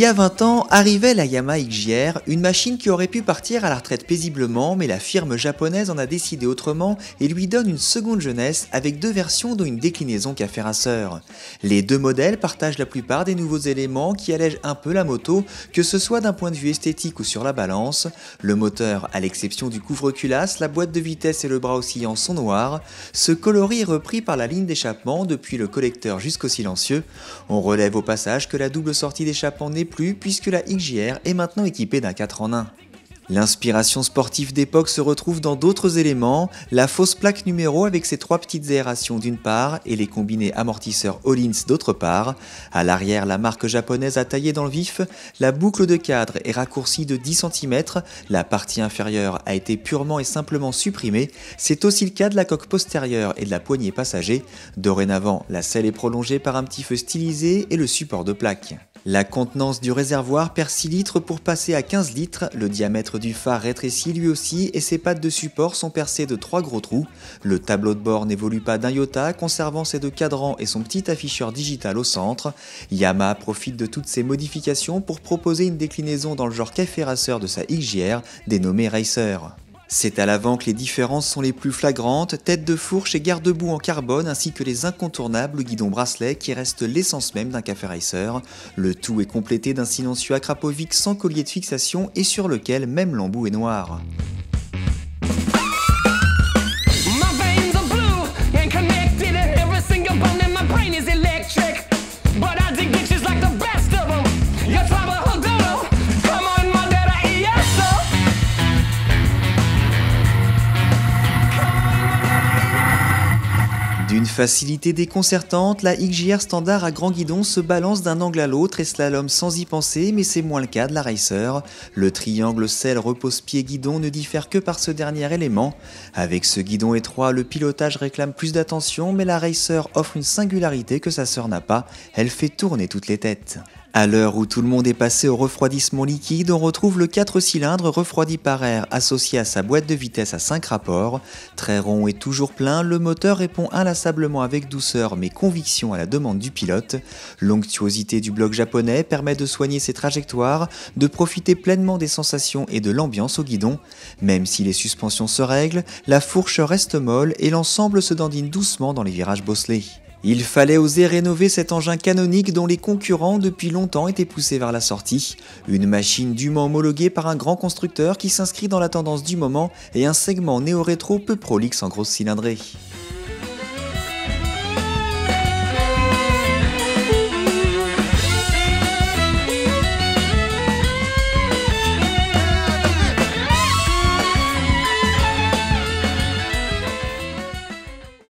y a 20 ans, arrivait la Yamaha XJR, une machine qui aurait pu partir à la retraite paisiblement, mais la firme japonaise en a décidé autrement et lui donne une seconde jeunesse avec deux versions dont une déclinaison Café Racer. Les deux modèles partagent la plupart des nouveaux éléments qui allègent un peu la moto, que ce soit d'un point de vue esthétique ou sur la balance. Le moteur, à l'exception du couvre-culasse, la boîte de vitesse et le bras oscillant sont noirs. Ce coloris est repris par la ligne d'échappement depuis le collecteur jusqu'au silencieux. On relève au passage que la double sortie d'échappement n'est plus puisque la XJR est maintenant équipée d'un 4 en 1. L'inspiration sportive d'époque se retrouve dans d'autres éléments, la fausse plaque numéro avec ses trois petites aérations d'une part et les combinés amortisseurs Öhlins d'autre part. À l'arrière, la marque japonaise a taillé dans le vif, la boucle de cadre est raccourcie de 10 cm, la partie inférieure a été purement et simplement supprimée, c'est aussi le cas de la coque postérieure et de la poignée passager. Dorénavant, la selle est prolongée par un petit feu stylisé et le support de plaque. La contenance du réservoir perd 6 litres pour passer à 15 litres, le diamètre du phare rétrécit lui aussi et ses pattes de support sont percées de 3 gros trous. Le tableau de bord n'évolue pas d'un iota, conservant ses deux cadrans et son petit afficheur digital au centre. Yamaha profite de toutes ces modifications pour proposer une déclinaison dans le genre Café Racer de sa XJR, dénommée Racer. C'est à l'avant que les différences sont les plus flagrantes, tête de fourche et garde-boue en carbone ainsi que les incontournables guidons bracelets qui restent l'essence même d'un Café Racer. Le tout est complété d'un silencieux Akrapovic sans collier de fixation et sur lequel même l'embout est noir. D'une facilité déconcertante, la XJR standard à grand guidon se balance d'un angle à l'autre et slalom sans y penser, mais c'est moins le cas de la Racer. Le triangle selle repose-pied guidon ne diffère que par ce dernier élément. Avec ce guidon étroit, le pilotage réclame plus d'attention, mais la Racer offre une singularité que sa sœur n'a pas, elle fait tourner toutes les têtes. À l'heure où tout le monde est passé au refroidissement liquide, on retrouve le 4 cylindres refroidi par air associé à sa boîte de vitesse à 5 rapports. Très rond et toujours plein, le moteur répond inlassablement avec douceur mais conviction à la demande du pilote. L'onctuosité du bloc japonais permet de soigner ses trajectoires, de profiter pleinement des sensations et de l'ambiance au guidon. Même si les suspensions se règlent, la fourche reste molle et l'ensemble se dandine doucement dans les virages bosselés. Il fallait oser rénover cet engin canonique dont les concurrents depuis longtemps étaient poussés vers la sortie. Une machine dûment homologuée par un grand constructeur qui s'inscrit dans la tendance du moment et un segment néo-rétro peu prolixe en grosse cylindrée.